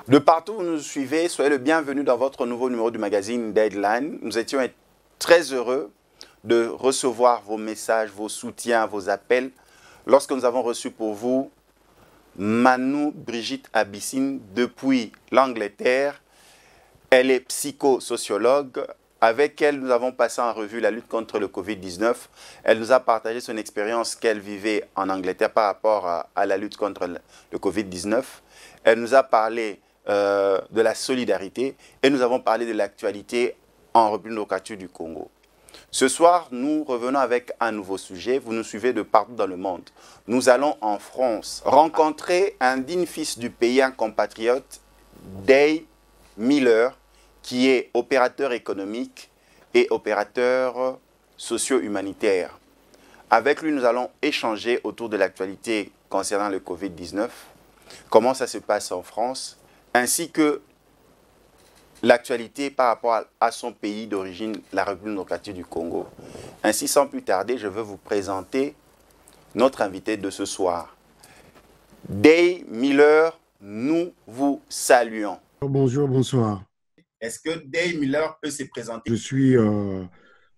De partout où vous nous suivez, soyez le bienvenu dans votre nouveau numéro du magazine Deadline. Nous étions très heureux de recevoir vos messages, vos soutiens, vos appels lorsque nous avons reçu pour vous Manou Brigitte Abissine depuis l'Angleterre. Elle est psychosociologue. Avec elle, nous avons passé en revue la lutte contre le Covid-19. Elle nous a partagé son expérience qu'elle vivait en Angleterre par rapport à la lutte contre le Covid-19. Elle nous a parlé de la solidarité et nous avons parlé de l'actualité en République démocratique du Congo. Ce soir, nous revenons avec un nouveau sujet. Vous nous suivez de partout dans le monde. Nous allons en France rencontrer un digne fils du pays, un compatriote, Day Miller, qui est opérateur économique et opérateur socio-humanitaire. Avec lui, nous allons échanger autour de l'actualité concernant le Covid-19, comment ça se passe en France, ainsi que l'actualité par rapport à son pays d'origine, la République démocratique du Congo. Ainsi, sans plus tarder, je veux vous présenter notre invité de ce soir. Day Miller, nous vous saluons. Bonjour, bonsoir. Est-ce que Day Miller peut se présenter? Je suis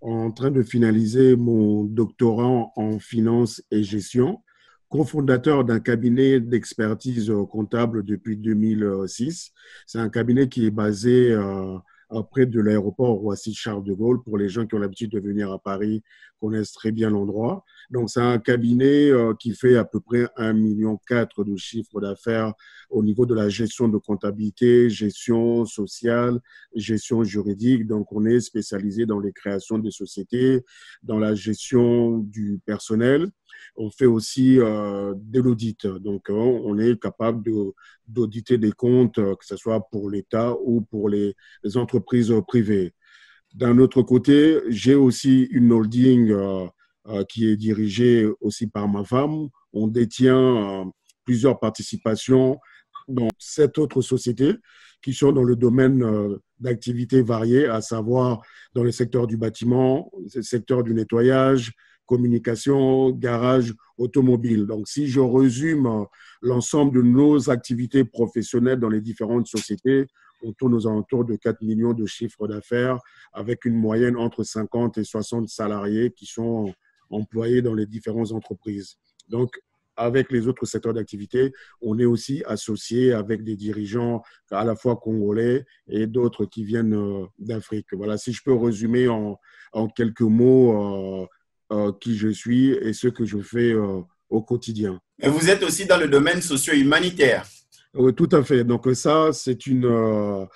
en train de finaliser mon doctorat en finance et gestion, cofondateur d'un cabinet d'expertise comptable depuis 2006. C'est un cabinet qui est basé près de l'aéroport Roissy-Charles de Gaulle. Pour les gens qui ont l'habitude de venir à Paris, connaissent très bien l'endroit. Donc, c'est un cabinet qui fait à peu près 1,4 million de chiffre d'affaires au niveau de la gestion de comptabilité, gestion sociale, gestion juridique. Donc, on est spécialisé dans les créations de sociétés, dans la gestion du personnel. On fait aussi de l'audit. Donc, on est capable d'auditer des comptes, que ce soit pour l'État ou pour les entreprises privées. D'un autre côté, j'ai aussi une holding qui est dirigée aussi par ma femme. On détient plusieurs participations dans 7 autres sociétés qui sont dans le domaine d'activités variées, à savoir dans le secteur du bâtiment, le secteur du nettoyage, communication, garage, automobile. Donc, si je résume l'ensemble de nos activités professionnelles dans les différentes sociétés, on tourne aux alentours de 4 millions de chiffres d'affaires avec une moyenne entre 50 et 60 salariés qui sont employés dans les différentes entreprises. Donc, avec les autres secteurs d'activité, on est aussi associé avec des dirigeants à la fois congolais et d'autres qui viennent d'Afrique. Voilà, si je peux résumer en quelques mots qui je suis et ce que je fais au quotidien. Et vous êtes aussi dans le domaine socio-humanitaire. Oui, tout à fait. Donc ça, c'est une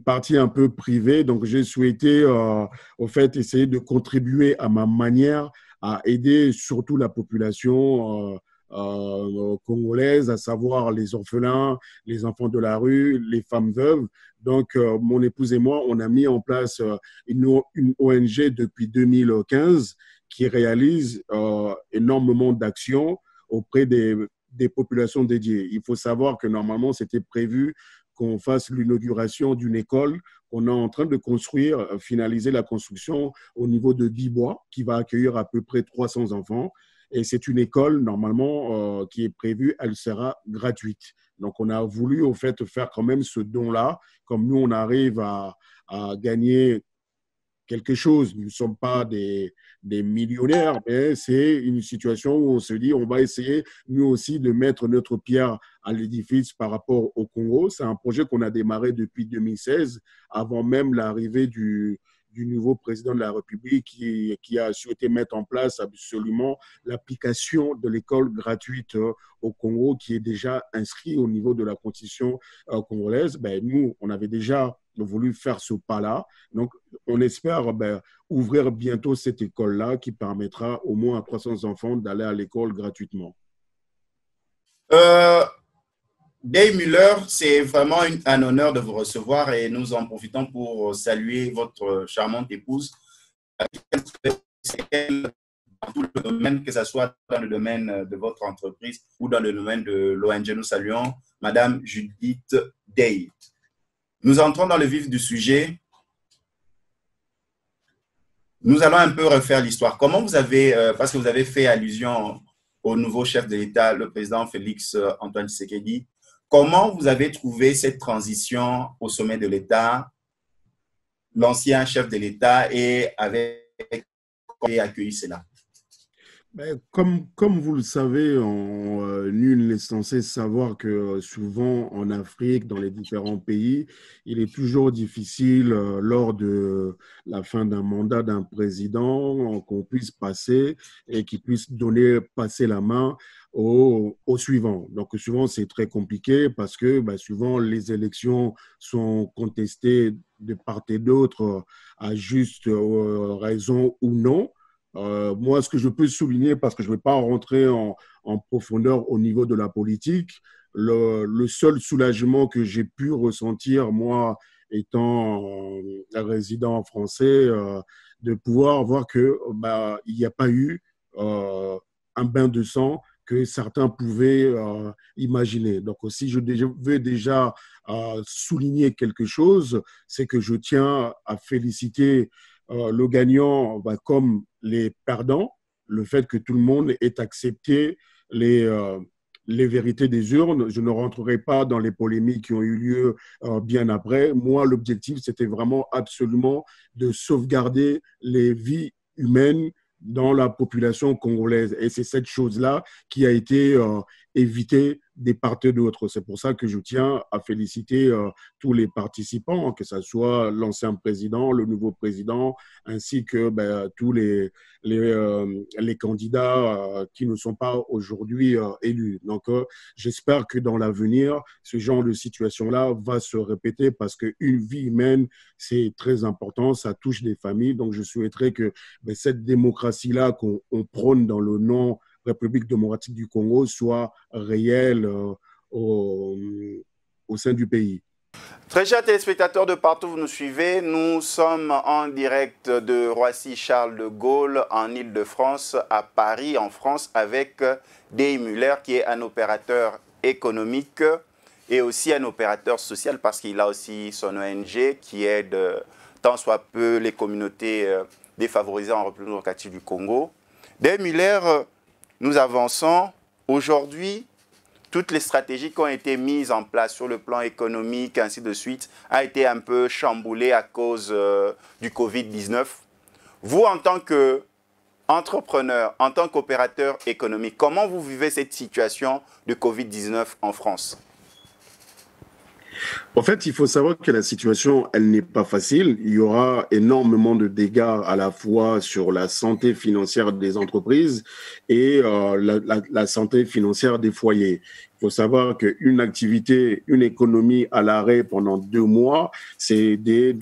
partie un peu privée. Donc j'ai souhaité, au fait, essayer de contribuer à ma manière à aider surtout la population congolaise, à savoir les orphelins, les enfants de la rue, les femmes veuves. Donc mon épouse et moi, on a mis en place une ONG depuis 2015 qui réalise énormément d'actions auprès des populations dédiées. Il faut savoir que normalement, c'était prévu qu'on fasse l'inauguration d'une école qu'on est en train de construire, finaliser la construction au niveau de Bibois, qui va accueillir à peu près 300 enfants. Et c'est une école, normalement, qui est prévue, elle sera gratuite. Donc, on a voulu, au fait, faire quand même ce don-là. Comme nous, on arrive à gagner quelque chose. Nous ne sommes pas des millionnaires, mais c'est une situation où on se dit on va essayer, nous aussi, de mettre notre pierre à l'édifice par rapport au Congo. C'est un projet qu'on a démarré depuis 2016, avant même l'arrivée du nouveau président de la République qui a souhaité mettre en place absolument l'application de l'école gratuite au Congo, qui est déjà inscrit au niveau de la constitution congolaise. Ben, nous, on avait déjà voulu faire ce pas-là. Donc, on espère ouvrir bientôt cette école-là qui permettra au moins à 300 enfants d'aller à l'école gratuitement. Day Muller, c'est vraiment un honneur de vous recevoir et nous en profitons pour saluer votre charmante épouse dans tout le domaine, que ce soit dans le domaine de votre entreprise ou dans le domaine de l'ONG. Nous saluons Madame Judith Day. Nous entrons dans le vif du sujet. Nous allons un peu refaire l'histoire. Comment vous avez, parce que vous avez fait allusion au nouveau chef de l'État, le président Félix Antoine Tshisekedi, Comment vous avez trouvé cette transition au sommet de l'État, l'ancien chef de l'État, et avec accueilli cela? Ben, comme vous le savez, nul n'est censé savoir que souvent en Afrique, dans les différents pays, il est toujours difficile lors de la fin d'un mandat d'un président qu'on puisse passer et qu'il puisse passer la main au suivant. Donc souvent c'est très compliqué parce que ben, souvent les élections sont contestées de part et d'autre à juste raison ou non. Moi, ce que je peux souligner, parce que je ne vais pas rentrer en profondeur au niveau de la politique, le seul soulagement que j'ai pu ressentir, moi, étant résident français, de pouvoir voir que bah, il n'y a pas eu un bain de sang que certains pouvaient imaginer. Donc, si je veux déjà souligner quelque chose, c'est que je tiens à féliciter le gagnant comme les perdants, le fait que tout le monde ait accepté les vérités des urnes. Je ne rentrerai pas dans les polémiques qui ont eu lieu bien après. Moi, l'objectif, c'était vraiment absolument de sauvegarder les vies humaines dans la population congolaise. Et c'est cette chose-là qui a été évitée des parts et d'autres. C'est pour ça que je tiens à féliciter tous les participants, que ce soit l'ancien président, le nouveau président, ainsi que ben, tous les candidats qui ne sont pas aujourd'hui élus. Donc, j'espère que dans l'avenir, ce genre de situation-là va se répéter parce qu'une vie humaine, c'est très important, ça touche des familles. Donc, je souhaiterais que ben, cette démocratie-là qu'on prône dans le nom République démocratique du Congo soit réelle au, au sein du pays. Très chers téléspectateurs de partout, vous nous suivez. Nous sommes en direct de Roissy-Charles de Gaulle en Île-de-France, à Paris, en France, avec Dey Muller, qui est un opérateur économique et aussi un opérateur social parce qu'il a aussi son ONG qui aide tant soit peu les communautés défavorisées en République démocratique du Congo. Dey Muller, nous avançons. Aujourd'hui, toutes les stratégies qui ont été mises en place sur le plan économique, ainsi de suite, a été un peu chamboulées à cause du Covid-19. Vous, en tant qu'entrepreneur, en tant qu'opérateur économique, comment vous vivez cette situation de Covid-19 en France? En fait, il faut savoir que la situation, elle n'est pas facile. Il y aura énormément de dégâts à la fois sur la santé financière des entreprises et la santé financière des foyers. Il faut savoir qu'une activité, une économie à l'arrêt pendant 2 mois, c'est des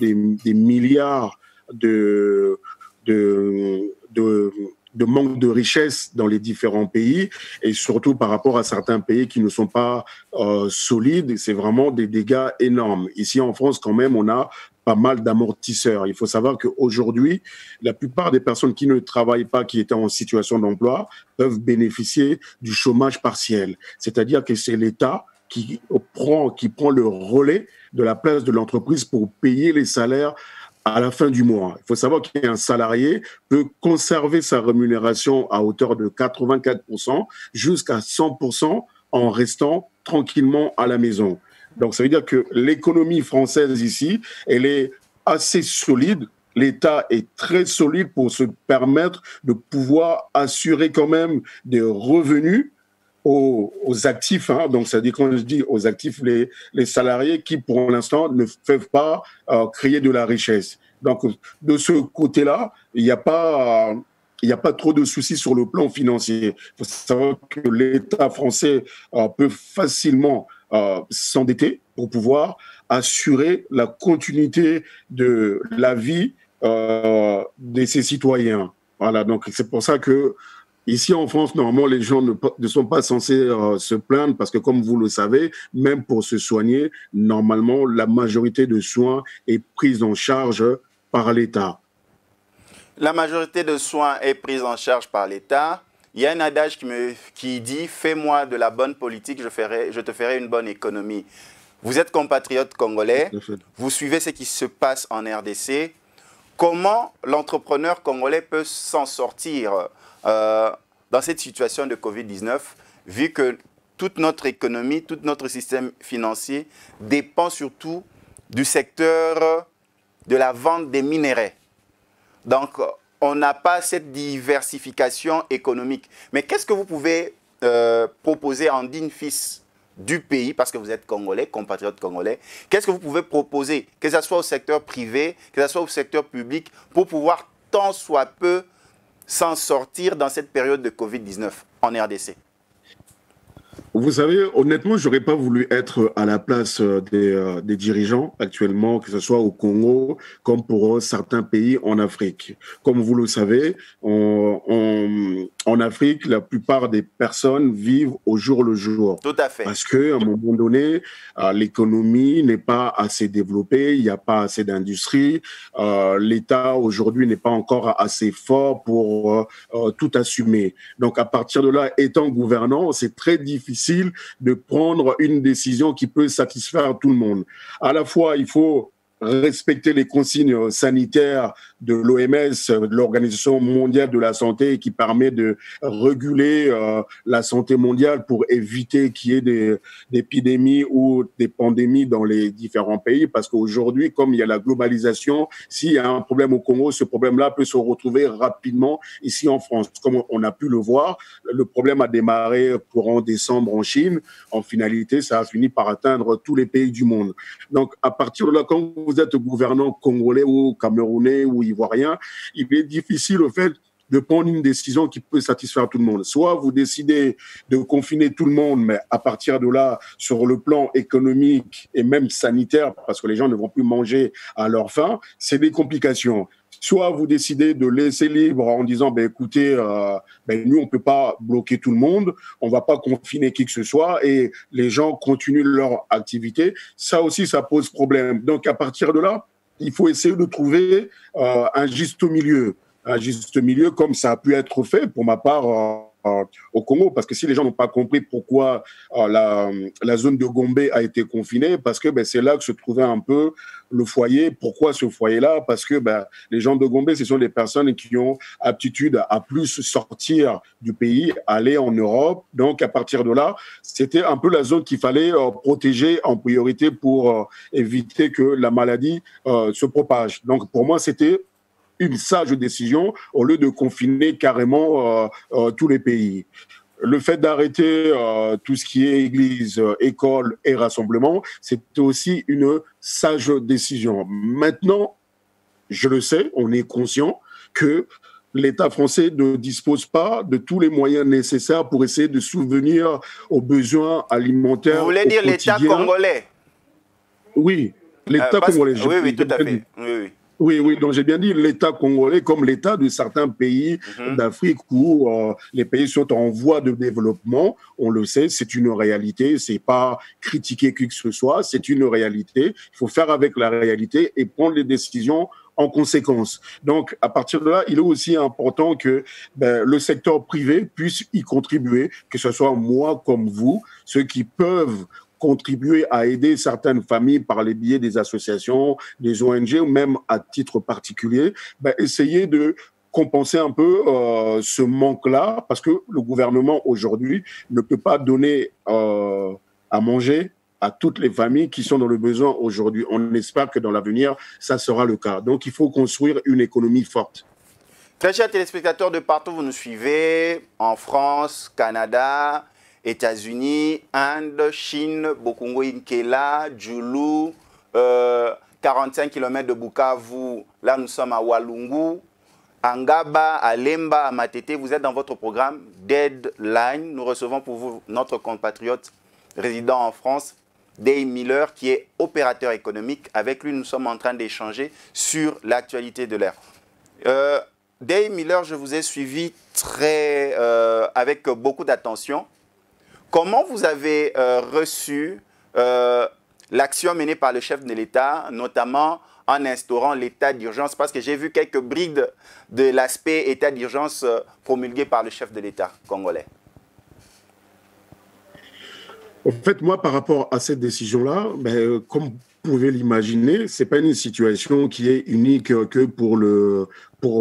milliards de, de, de manque de richesse dans les différents pays et surtout par rapport à certains pays qui ne sont pas solides. C'est vraiment des dégâts énormes. Ici en France, quand même, on a pas mal d'amortisseurs. Il faut savoir qu'aujourd'hui, la plupart des personnes qui ne travaillent pas, qui étaient en situation d'emploi, peuvent bénéficier du chômage partiel. C'est-à-dire que c'est l'État qui prend le relais de la place de l'entreprise pour payer les salaires à la fin du mois. Il faut savoir qu'un salarié peut conserver sa rémunération à hauteur de 84% jusqu'à 100% en restant tranquillement à la maison. Donc, ça veut dire que l'économie française ici, elle est assez solide. L'État est très solide pour se permettre de pouvoir assurer quand même des revenus aux actifs, hein. Donc ça dit quand je dis aux actifs, les salariés qui pour l'instant ne peuvent pas créer de la richesse. Donc de ce côté-là, il n'y a pas trop de soucis sur le plan financier. Il faut savoir que l'État français peut facilement s'endetter pour pouvoir assurer la continuité de la vie de ses citoyens. Voilà, donc c'est pour ça que ici en France, normalement, les gens ne sont pas censés se plaindre parce que, comme vous le savez, même pour se soigner, normalement, la majorité de soins est prise en charge par l'État. La majorité de soins est prise en charge par l'État. Il y a un adage qui dit « Fais-moi de la bonne politique, je te ferai une bonne économie ». Vous êtes compatriote congolais, vous suivez ce qui se passe en RDC. Comment l'entrepreneur congolais peut s'en sortir dans cette situation de Covid-19, vu que toute notre économie, tout notre système financier dépend surtout du secteur de la vente des minerais. Donc, on n'a pas cette diversification économique. Mais qu'est-ce que vous pouvez proposer en digne fils du pays, parce que vous êtes congolais, compatriotes congolais, qu'est-ce que vous pouvez proposer, que ce soit au secteur privé, que ce soit au secteur public, pour pouvoir tant soit peu s'en sortir dans cette période de Covid-19 en RDC? Vous savez, honnêtement, j'aurais pas voulu être à la place des dirigeants actuellement, que ce soit au Congo, comme pour certains pays en Afrique. Comme vous le savez, en Afrique, la plupart des personnes vivent au jour le jour. Tout à fait. Parce qu'à un moment donné, l'économie n'est pas assez développée, il n'y a pas assez d'industrie. L'État, aujourd'hui, n'est pas encore assez fort pour tout assumer. Donc, à partir de là, étant gouvernant, c'est très difficile de prendre une décision qui peut satisfaire tout le monde. À la fois, il faut respecter les consignes sanitaires de l'OMS, de l'Organisation mondiale de la santé, qui permet de réguler la santé mondiale pour éviter qu'il y ait des épidémies ou des pandémies dans les différents pays. Parce qu'aujourd'hui, comme il y a la globalisation, s'il y a un problème au Congo, ce problème-là peut se retrouver rapidement ici en France. Comme on a pu le voir, le problème a démarré courant décembre en Chine. En finalité, ça a fini par atteindre tous les pays du monde. Donc, à partir de là, quand vous êtes gouvernant congolais ou camerounais ou ivoirien, il est difficile au fait de prendre une décision qui peut satisfaire tout le monde. Soit vous décidez de confiner tout le monde, mais à partir de là, sur le plan économique et même sanitaire, parce que les gens ne vont plus manger à leur faim, c'est des complications. Soit vous décidez de laisser libre en disant, écoutez, nous, on peut pas bloquer tout le monde, on va pas confiner qui que ce soit et les gens continuent leur activité. Ça aussi, ça pose problème. Donc, à partir de là, il faut essayer de trouver un juste milieu. Un juste milieu comme ça a pu être fait pour ma part au Congo, parce que si les gens n'ont pas compris pourquoi la zone de Gombe a été confinée, parce que c'est là que se trouvait un peu le foyer. Pourquoi ce foyer-là? Parce que les gens de Gombe, ce sont des personnes qui ont aptitude à plus sortir du pays, aller en Europe. Donc, à partir de là, c'était un peu la zone qu'il fallait protéger en priorité pour éviter que la maladie se propage. Donc, pour moi, c'était une sage décision au lieu de confiner carrément tous les pays. Le fait d'arrêter tout ce qui est église, école et rassemblement, c'était aussi une sage décision. Maintenant, je le sais, on est conscient que l'État français ne dispose pas de tous les moyens nécessaires pour essayer de subvenir aux besoins alimentaires. Vous voulez dire l'État congolais? Oui, l'État congolais. Oui, tout à fait. Oui, donc j'ai bien dit l'État congolais comme l'État de certains pays d'Afrique où les pays sont en voie de développement. On le sait, c'est une réalité. C'est pas critiquer qui que ce soit, c'est une réalité. Il faut faire avec la réalité et prendre les décisions en conséquence. Donc, à partir de là, il est aussi important que le secteur privé puisse y contribuer, que ce soit moi comme vous, ceux qui peuvent contribuer à aider certaines familles par les biais des associations, des ONG ou même à titre particulier, essayer de compenser un peu ce manque-là, parce que le gouvernement aujourd'hui ne peut pas donner à manger à toutes les familles qui sont dans le besoin aujourd'hui. On espère que dans l'avenir, ça sera le cas. Donc, il faut construire une économie forte. Très chers téléspectateurs de partout, vous nous suivez, en France, Canada, États-Unis, Inde, Chine, Bokongo Inkela, Djoulou, 45 km de Bukavu. Là, nous sommes à Walungu, Angaba, à Lemba, à Matete. Vous êtes dans votre programme Deadline. Nous recevons pour vous notre compatriote résident en France, Dave Miller, qui est opérateur économique. Avec lui, nous sommes en train d'échanger sur l'actualité de l'ère. Dave Miller, je vous ai suivi avec beaucoup d'attention. Comment vous avez reçu l'action menée par le chef de l'État, notamment en instaurant l'état d'urgence? Parce que j'ai vu quelques brides de l'aspect état d'urgence promulgué par le chef de l'État congolais. En fait, moi, par rapport à cette décision-là, comme vous pouvez l'imaginer, ce n'est pas une situation qui est unique que pour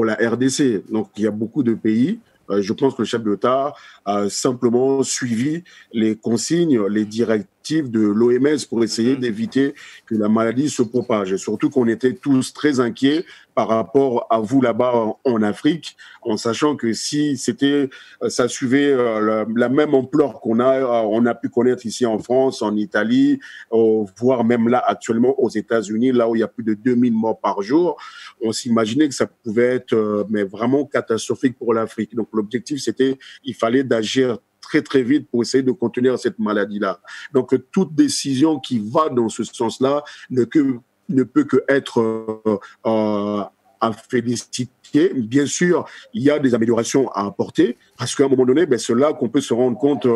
la RDC. Donc, il y a beaucoup de pays je pense que le chef d'État a simplement suivi les consignes, les directives de l'OMS pour essayer d'éviter que la maladie se propage. Et surtout qu'on était tous très inquiets par rapport à vous là-bas en Afrique, en sachant que si ça suivait la même ampleur on a pu connaître ici en France, en Italie, voire même là actuellement aux États-Unis, là où il y a plus de 2000 morts par jour, on s'imaginait que ça pouvait être mais vraiment catastrophique pour l'Afrique. Donc l'objectif, il fallait d'agir très très vite pour essayer de contenir cette maladie-là. Donc toute décision qui va dans ce sens-là ne peut que être à féliciter. Bien sûr, il y a des améliorations à apporter parce qu'à un moment donné, c'est là qu'on peut se rendre compte,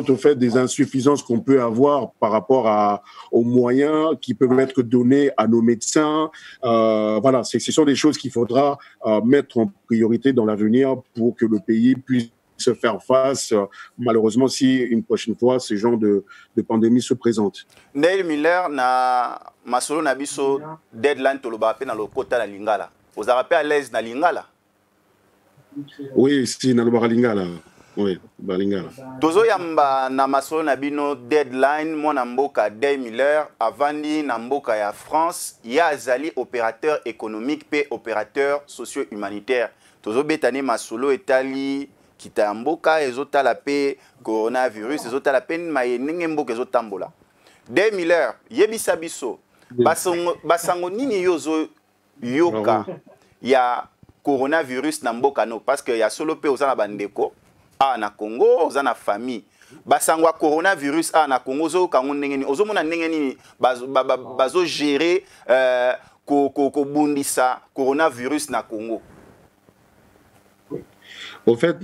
au fait des insuffisances qu'on peut avoir par rapport aux moyens qui peuvent être donnés à nos médecins. Voilà, ce sont des choses qu'il faudra mettre en priorité dans l'avenir pour que le pays puisse se faire face, malheureusement, si une prochaine fois ce genre de pandémie se présente. Neil Miller na masolo na biso deadline toloba pe na lokota na lingala. Vous avez à l'aise na lingala? Oui, si na lingala. Oui, ba lingala. Tozo yamba na masolo na bino deadline mwana mboka Neil Miller avandi na mboka ya France ya azali opérateur économique pe opérateur socio-humanitaire. Tozo betane masolo etali kita mboka ezotala pe coronavirus ezotala pe mayenenge mboka ezotambola. Neil Miller yebisa biso basango nini yozo yoka ya coronavirus na mboka no parce que ya solo pe ozana bandeko na Congo ozana famille basango coronavirus na Congo zo kango ndenge ozo mona ndenge ni bazo gérer ko bundisa coronavirus na Congo. Au fait,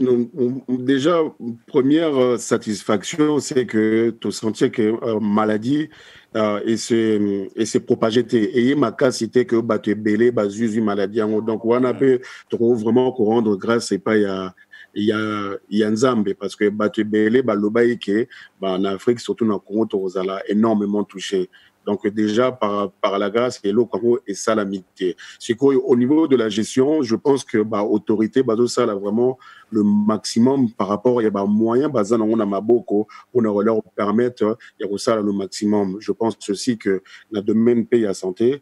déjà, première satisfaction, c'est que tu sentais que maladie et c'est propagé. Et ma cas, c'était que tu es belé, tu maladie. Donc, on a pu vraiment rendre grâce et pas il y a Nzambe parce que tu es belé, en Afrique, surtout dans le Congo, tu as énormément touché. Donc déjà, par la grâce et l'eau et ça l'amitié. C'est qu'au niveau de la gestion, je pense que autorité, ça là vraiment le maximum par rapport, il y a moyen, on a maboko pour leur permettre, il y a ça le maximum. Je pense aussi que dans le domaine pays à santé,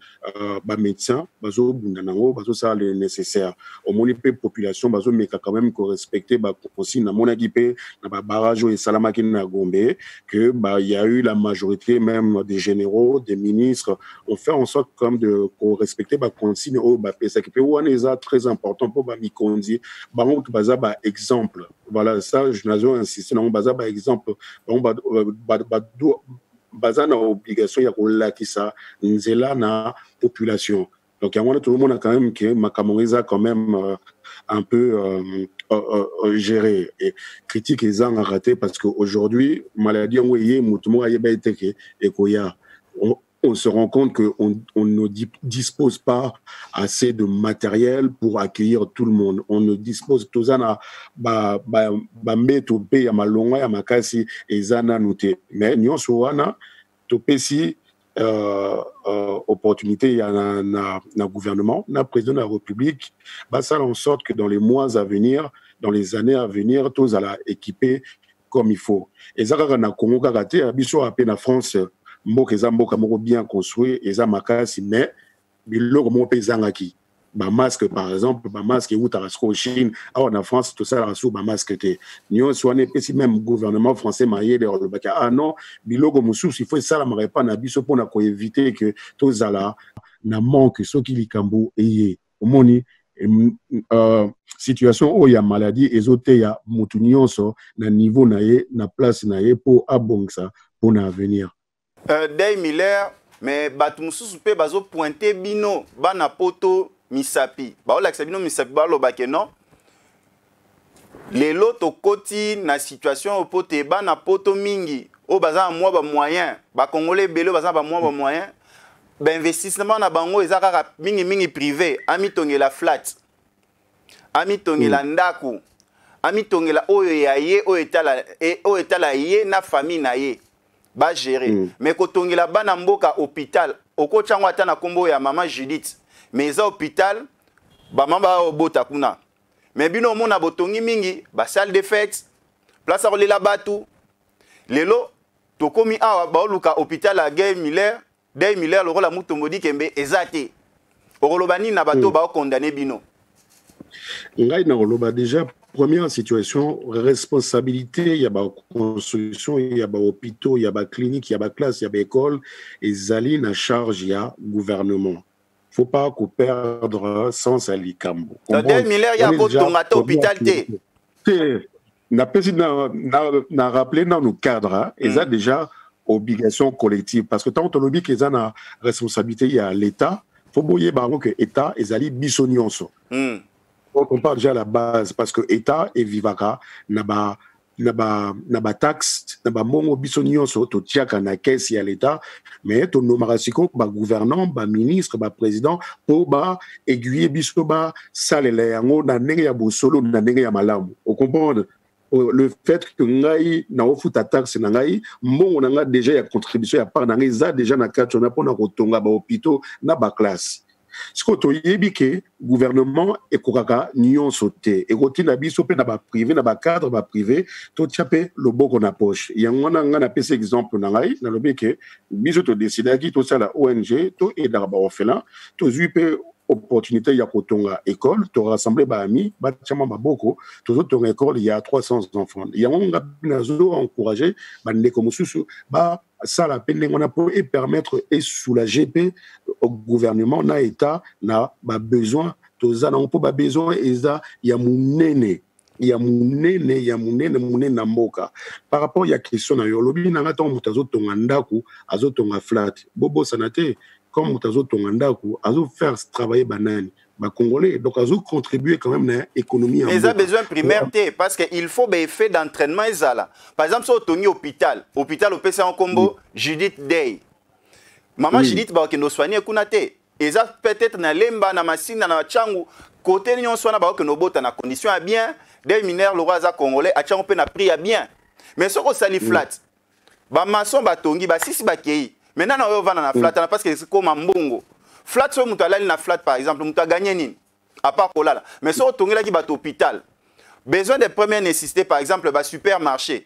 médecin, ça le nécessaire. Au moins les populations, mais quand même qu'on respecte, aussi dans mon équipe, dans barrage et Salamaki na Gombe, que il y a eu la majorité même des généraux, des ministres, on fait en sorte comme de respecter la consigne au ça qui peut être très important pour mi kondi exemple. Voilà, ça je n'ai insisté dans mon exemple na obligation ya ko lakisa nzela na population. Donc il y a tout le monde a quand même que Makamoriza quand même un peu géré et critique les gens raté parce qu'aujourd'hui maladie on se rend compte qu'on ne dispose pas assez de matériel pour accueillir tout le monde. On ne dispose tout ça na mettre ya malonga ya makasi ezana noté. Mais nyon soana topesi opportunité il y a na gouvernement, na président de la République, ça en sorte que dans les mois à venir, dans les années à venir, tous allons équiper comme il faut. Et ça na Congo karaté, biso à peine en France. Mboka bien construit et ça makasi mais biloko mo pezangaki masque par exemple masque ou tarasco Chine en France tout ça rassou masque té nyon soane pesi même gouvernement français maillé le baka non biloko mususu il faut ça la marais pas na biso pour na ko éviter que tous ala na manque soki likambo eye omoni situation où il y a maladie ezote ya mutu nyonso na niveau na ye na place na ye pour abongsa pour na avenir. Neil Miller, mais batumususu pe bazo pointer bino bana poto misapi. Ba ola bino misapi ba lo bakeno. Lelo to koti na situation opote bana poto mingi o baza mwa ba moyen, ba congolais belo baza ba mwa ba moyen. Ba investissement na bango ezaka mingi privé, ami tongela flat. Ami tongela ndaku. Ami tongela oyo ya ye o etala ye na famille na ye. Ba gérer mais kotongela bana mboka hôpital okochango ata na kombo ya mama Judith mais za hôpital ba mamba obota kuna mais bino mona botongi mingi ba salle de fête place à la batu lelo tokomi awa baoluka hôpital à Gay Miller le rôle mutomodi kembe ezate okolobani na bato ba condamné bino ngai na koloba déjà première situation responsabilité il y a ba construction il y a ba hôpitaux il y a ba clinique il y a ba classe il y a ba école ezali na charge ya gouvernement faut pas qu'on perdre sans alikambo. Dans 2 milliards, il y a un hôpital. Na rappelé dans nos cadres, ils ont déjà obligation collective. Parce que tant que l'objet qu'ils ont la responsabilité, il y a l'État, il faut bouiller que l'État, ils allaient bisonionso. On parle déjà à la base, parce que l'État est vivaka, naba taxe naba mongo biso nyonso to tiaka na caisse ya l'État mais to nomarasiko ba gouvernant ba ministre ba président po ba aiguiller biso ba salela yango na ndenge ya bosolo na ndenge ya malamu o comprendre le fait que ngai na ofuta taxe na ngai mbongo na nga déjà ya contribution ya part na ngai za déjà na kati na pona kotonga ba hôpitaux na ba classe. Ce que le gouvernement est kokaka nyon sauté et quand il a biso pe na ba privé na ba cadre ba privé to tiapé le boko na poche yangona ngana pese exemple na ngai na lobi ke biso to décider ki to sala ONG to et da ba orphelin to zuipe opportunité ya kotonga école to rassembler ba amis ba tiama ba boko to tonga école il y a 300 enfants yangona nazo encourager ba ndeko mususu ba ça la peine on a pour et permettre et soulager au gouvernement na état na ba besoin toza na po ba besoin eza ya munene na mboka par rapport ya question na yo lobi na ngata mutazo tonga ndaku azotonga flat bobo sanate comme mutazo tonga ndaku azo faire travailler banani ba congolais donc azo contribuer quand même à l'économie. Mais ils ont besoin primaire parce qu'il faut des effets d'entraînement ezala. Par exemple sur tongi hôpital au PC en combo Judith Day. Maman Judith ba kendo soigner kunate. Eza peut-être na lemba na machine na changu côté nyon soina ba kendo bota na condition à bien des mineurs le roi congolais a changu pe na prix à bien. Mais soko sali flat. Ba maçon ba tongi ba sisi ba kei. Maintenant na yo vana na flat parce que c'est comme mbongo. Flat so mutu alali na flat par exemple mutu a gagné nini à part kolala mais so tongela ki bato hôpital besoin de première nécessité par exemple ba supermarché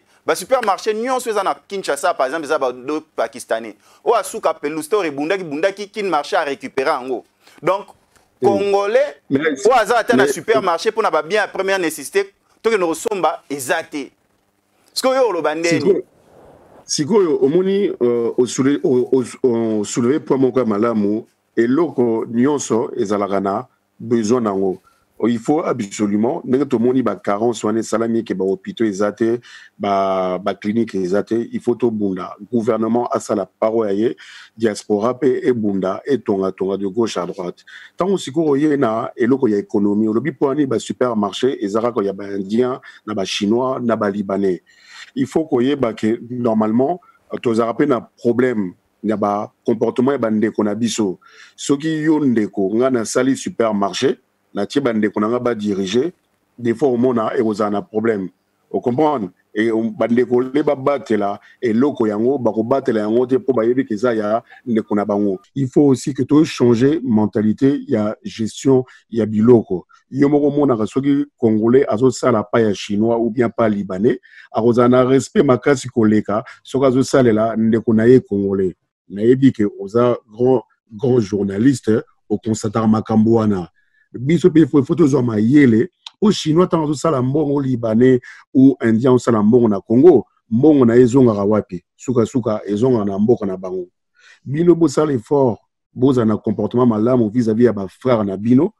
nyonso za na Kinshasa par exemple za ba do pakistanais o asuka pelusto bundaki kin marché à récupérer ngo donc congolais o aza ta na supermarché pour na ba bien première nécessité to que no somba ezate ce que yo lo bandeni sikoyo omoni soulever point moko malamu et loko nyonso ezalakana besoin nango il faut absolument nenge to moni ba carence wane salami ke ba hôpitaux ezate ba clinique ezate il faut to bunda gouvernement asala parole ye diaspora pe e bunda et tonga de gauche à droite tant siko yena eloko ya économie lobi poani ba supermarché ezaka ko ya ba indien na ba chinois na ba libanais il faut koye ba que normalement to zarape na problème na ba comportement ba ndeko na biso soki yo ndeko nga na sali supermarché na tie ba ndeko na ba diriger des fois au mona et ozana problème o comprendre et ba ndeko le ba batela et loko yango ba ko batela yango te po ba yebi ke za ya ndeko na bango il faut aussi que to changer mentalité ya gestion ya biloko yo moko mona ka soki congolais azo sala pa ya chinois ou bien pas libanais arozana respect makasi koleka soka azo salela ndeko na ye congolais nayebi ke oza grand journaliste au constatar makambo wana biso pe faut zo mayele au chinois tant zo sala mbongo libanais ou indien sala mbongo na Congo mbongo na ezonga wapi suka ezonga na mboka na bango bino bo sala effort boza na comportement malamu vis-à-vis ya ba frère na bino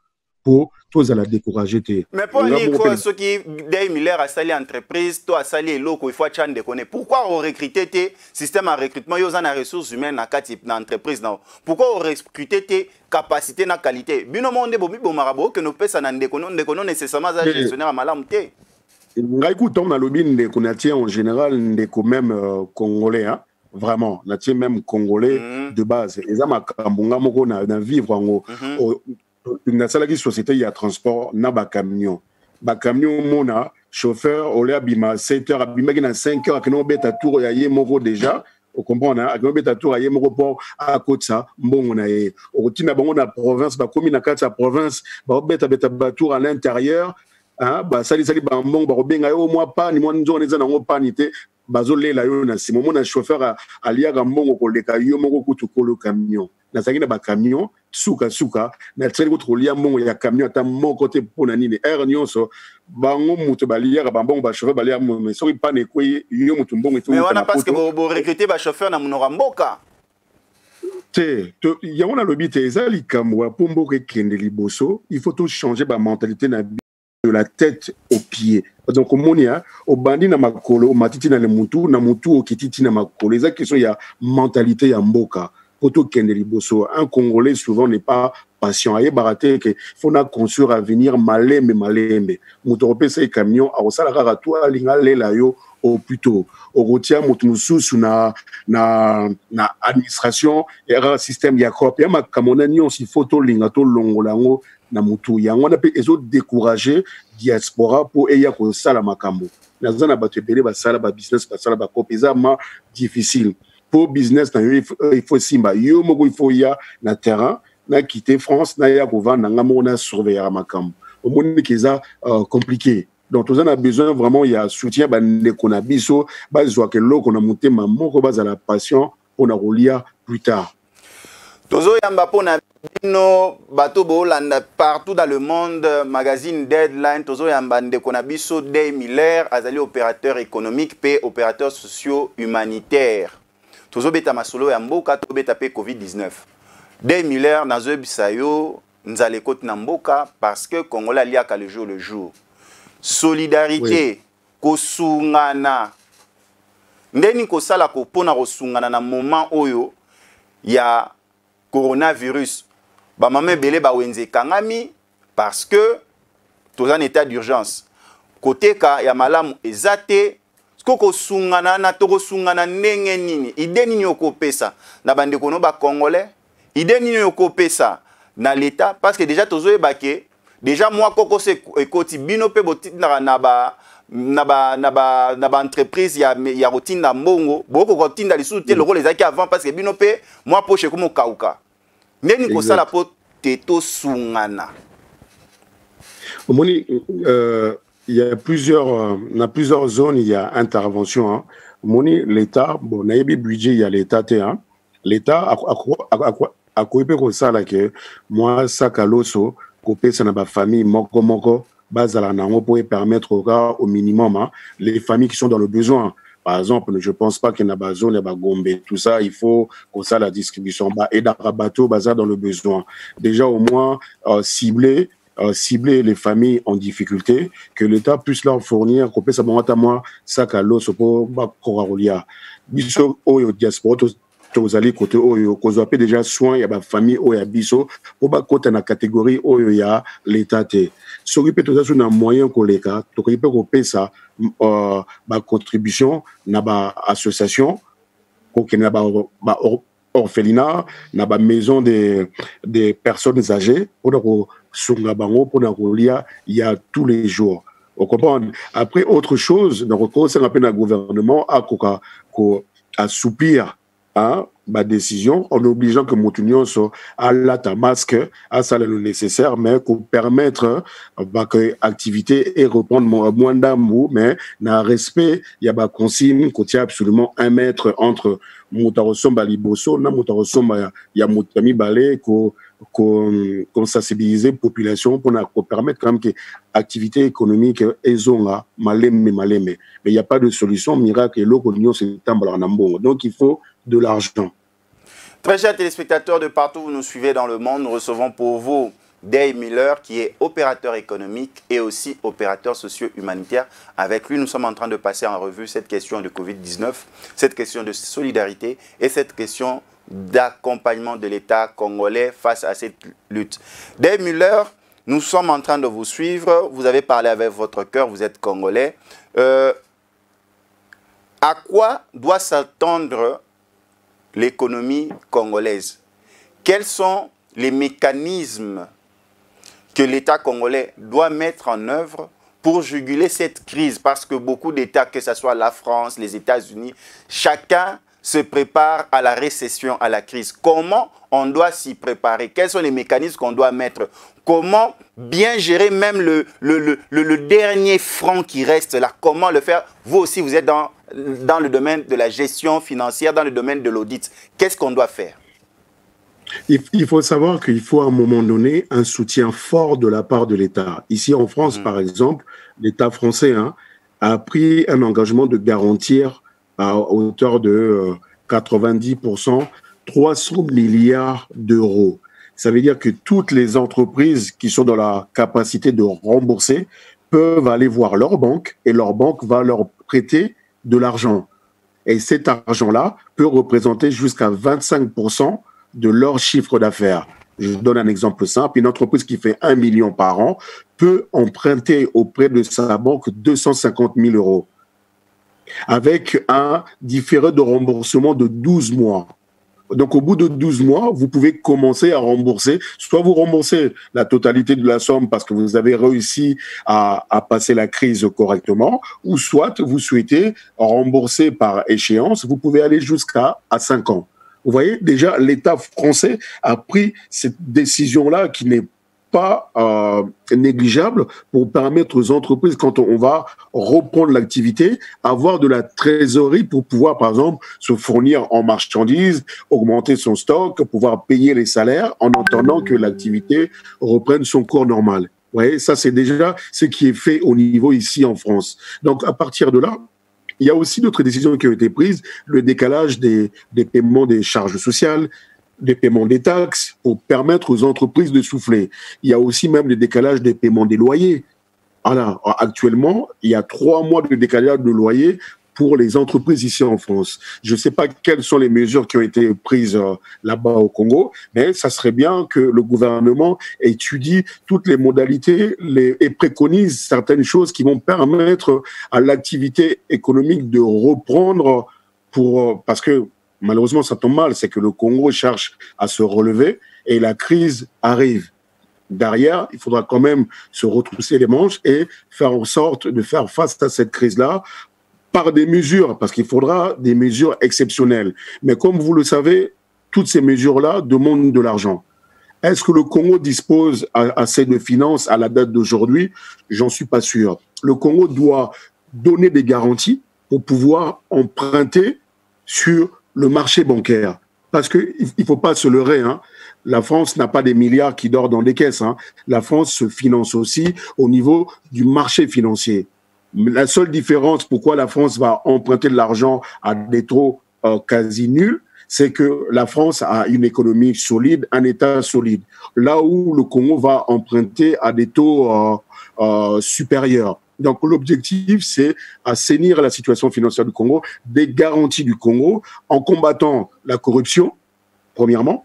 pour tous à la décourager. Mais pour dire ceux qui des Miller a sali entreprise, toi a sali loko il faut chande connaître. Pourquoi on recruter tes système de recrutement yo en ressources humaines na kati na entreprise na. Pourquoi on recruter tes capacités na qualité. Bino monde bomi bo marabo que nos pesa na ndekono nécessairement za gestionnaire malamu te. Ngai kutom na lobi ndekonatie en général ndeko même congolais hein. Vraiment, natie même congolais de base. Eza makambunga moko na vivre ngo na salaki société ya transport na ba camion mona chauffeur ole abima 7h abima na 5h akino beta tour ya ye moko déjà o comprendre akino beta tour ya ye moko pour a kotsa mbongo na ye o tina bango na province ba komi na kati ya province ba beta ba tour à l'intérieur hein, bah sali sali ba mbongo ba robenga yo mwa pani mwa nzone za nango pani te bazolela yo na simo mona chauffeur aliaka mbongo koleka yo moko kutu kolo camion nazangi na ba camion suka suka na tseli kutu lia mbongo ya camion ata moko te pona nini air nyonso bango mutu baliaka ba mbongo ba chauffeur balia mais soki pane ko yo mutu mbongo mais wana parce que bo recruter ba chauffeur na munora mboka te yango na lobi te eza likambo po mboka ekende liboso il faut tout changer ba mentalité na de la tête aux pieds. Donc, au bandi na makolo, au matiti na mutu au kititi na makolo. Les questions, il y a mentalité ya mboka. Poto kende liboso. Un Congolais souvent n'est pas patient. Aye barate que faut na construire à venir malembe. Mutu européen c'est camion. A osala kaka toi linga lela yo au plutôt. Au rotia mutu mususu na administration era système ya copie. Ma kamona ni on si photo linga to longolango. Na mutu yango na pe ezo décourager diaspora pour eya ko sala makambo naza na bato ebele basala ba business basala ba kopeza ma difficile pour business na il faut simba yo moko il faut ya na terrain na quitter France na ya ko vendre nga mo na surveiller makambo au monde qui est compliqué donc on a besoin vraiment il y a soutien ba ndeko na biso ba zwa ke loko na motema moko bazala patient pour na rolia plus tard tozo yamba pona bino bato bolanda partout dans le monde magazine Deadline tozo yamba ndeko na biso Day Miller azali opérateur économique pe opérateur socio-humanitaire tozo beta masolo ya mboka to beta pe Covid-19 Day Miller nazo bisayo nzale kote na mboka parce que Congolais liaka le jour solidarité oui. Kosungana ndeni kosala ko pona kosungana na moment oyo ya coronavirus ba mame belé ba wenze kangami parce que tous en état d'urgence côté ka ya malamu ezate skoko sungana na toko sungana ndenge nini ide nini okopesa na bande kono ba congolais ide nini okopesa na l'état parce que déjà tozo ebake déjà moi koko se ekoti bino pe botinda na ba entreprise ya rotina mbongo boko kotinda lisu te loko les aki avant parce que bino pe moi poche comme kauka neni ko sala po teto sungana omoni il y a plusieurs zones il y a intervention hein. Omoni l'état bon na yebi budget il y a l'état te hein. L'état a koipe ko sala que moi sakaloso ko pesa na ba famille moko bazala nango pour permettre au minimum hein, les familles qui sont dans le besoin. Par exemple, je ne pense pas qu'il y a une zone, il y a Gombe, tout ça, il faut qu'on ça la distribution. Et d'Arabato, bazar dans le besoin. Déjà, au moins, cibler les familles en difficulté, que l'État puisse leur fournir, qu'on puisse avoir à moi, sac à l'eau, pour Korarolia. Biso, Oyo, diaspora, tous allés côté Oyo, qu'on soit déjà soin, il y a ma famille, Oyo, Biso, pour pas côté dans la catégorie Oyo, il y a l'État. S'occuper de ça sur un moyen qu'on les cas, donc il peut couper ça, ma contribution, na ba association, qu'on na ba orphelinat, na ba maison des personnes âgées, pour sunga bango, pour il y a tous les jours. On comprend. Après autre chose, donc on s'est rappelé le gouvernement à assouplir hein, ma décision en obligeant que mon union soit à la masque, à ça le nécessaire, mais pour permettre que l'activité et reprendre moins d'amour, mais dans respect, il y a des consignes qu'on tient absolument 1 mètre entre Moutarosomba Liboso, na Moutarosomba, il y a Moutami Balé, qu'on sensibilise la population pour permettre quand même que l'activité économique est zonga, malème. Mais il n'y a pas de solution miracle et l'union c'est tambalanambo. Donc il faut de l'argent. Très chers téléspectateurs de partout où vous nous suivez dans le monde, nous recevons pour vous Day Miller qui est opérateur économique et aussi opérateur socio-humanitaire. Avec lui, nous sommes en train de passer en revue cette question de Covid-19, cette question de solidarité et cette question d'accompagnement de l'État congolais face à cette lutte. Day Miller, nous sommes en train de vous suivre. Vous avez parlé avec votre cœur, vous êtes congolais. À quoi doit s'attendre l'économie congolaise? Quels sont les mécanismes que l'État congolais doit mettre en œuvre pour juguler cette crise? Parce que beaucoup d'États, que ce soit la France, les États-Unis, chacun se prépare à la récession, à la crise? Comment on doit s'y préparer? Quels sont les mécanismes qu'on doit mettre? Comment bien gérer même le dernier franc qui reste là? Comment le faire? Vous aussi, vous êtes dans le domaine de la gestion financière, dans le domaine de l'audit. Qu'est-ce qu'on doit faire? Il faut savoir qu'il faut à un moment donné un soutien fort de la part de l'État. Ici en France, par exemple, l'État français a pris un engagement de garantir à hauteur de 90%, 300 milliards d'euros. Ça veut dire que toutes les entreprises qui sont dans la capacité de rembourser peuvent aller voir leur banque et leur banque va leur prêter de l'argent. Et cet argent-là peut représenter jusqu'à 25% de leur chiffre d'affaires. Je donne un exemple simple. Une entreprise qui fait 1 million par an peut emprunter auprès de sa banque 250 000 euros avec un différé de remboursement de 12 mois. Donc, au bout de 12 mois, vous pouvez commencer à rembourser. Soit vous remboursez la totalité de la somme parce que vous avez réussi à passer la crise correctement, ou soit vous souhaitez rembourser par échéance. Vous pouvez aller jusqu'à 5 ans. Vous voyez, déjà, l'État français a pris cette décision-là qui n'est pas négligeable pour permettre aux entreprises, quand on va reprendre l'activité, avoir de la trésorerie pour pouvoir, par exemple, se fournir en marchandises, augmenter son stock, pouvoir payer les salaires en attendant que l'activité reprenne son cours normal. Vous voyez, ça, c'est déjà ce qui est fait au niveau ici en France. Donc, à partir de là, il y a aussi d'autres décisions qui ont été prises, le décalage des paiements des charges sociales, des paiements des taxes pour permettre aux entreprises de souffler. Il y a aussi même le décalage des paiements des loyers. Alors, actuellement, il y a 3 mois de décalage de loyer pour les entreprises ici en France. Je ne sais pas quelles sont les mesures qui ont été prises là-bas au Congo, mais ça serait bien que le gouvernement étudie toutes les modalités et préconise certaines choses qui vont permettre à l'activité économique de reprendre parce que malheureusement, ça tombe mal, c'est que le Congo cherche à se relever et la crise arrive. Derrière, il faudra quand même se retrousser les manches et faire en sorte de faire face à cette crise-là par des mesures, parce qu'il faudra des mesures exceptionnelles. Mais comme vous le savez, toutes ces mesures-là demandent de l'argent. Est-ce que le Congo dispose assez de finances à la date d'aujourd'hui? J'en suis pas sûr. Le Congo doit donner des garanties pour pouvoir emprunter sur le marché bancaire. Parce qu'il ne faut pas se leurrer. La France n'a pas des milliards qui dorment dans des caisses. La France se finance aussi au niveau du marché financier. La seule différence, pourquoi la France va emprunter de l'argent à des taux quasi nuls, c'est que la France a une économie solide, un État solide. Là où le Congo va emprunter à des taux supérieurs. Donc l'objectif, c'est assainir la situation financière du Congo, des garanties du Congo, en combattant la corruption, premièrement,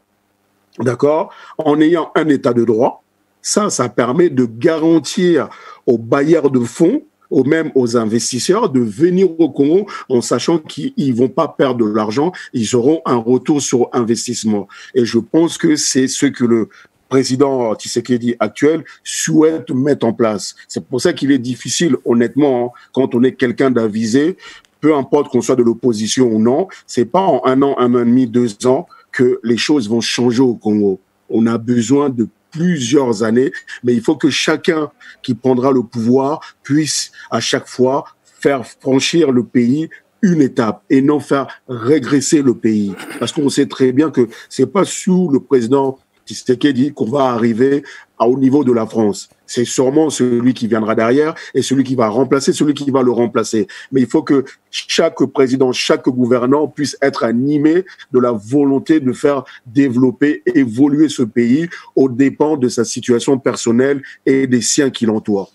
d'accord, en ayant un État de droit. Ça permet de garantir aux bailleurs de fonds, ou même aux investisseurs, de venir au Congo en sachant qu'ils ne vont pas perdre de l'argent, ils auront un retour sur investissement. Et je pense que c'est ce que le président Tshisekedi actuel souhaite mettre en place. C'est pour ça qu'il est difficile, honnêtement, quand on est quelqu'un d'avisé, peu importe qu'on soit de l'opposition ou non, c'est pas en 1 an, 1 an et demi, 2 ans que les choses vont changer au Congo. On a besoin de plusieurs années, mais il faut que chacun qui prendra le pouvoir puisse à chaque fois faire franchir le pays une étape et non faire régresser le pays. Parce qu'on sait très bien que c'est pas sous le président Tshisekedi qu'on va arriver au niveau de la France. C'est sûrement celui qui viendra derrière et celui qui va remplacer celui qui va le remplacer. Mais il faut que chaque président, chaque gouvernant puisse être animé de la volonté de faire développer, évoluer ce pays aux dépens de sa situation personnelle et des siens qui l'entourent.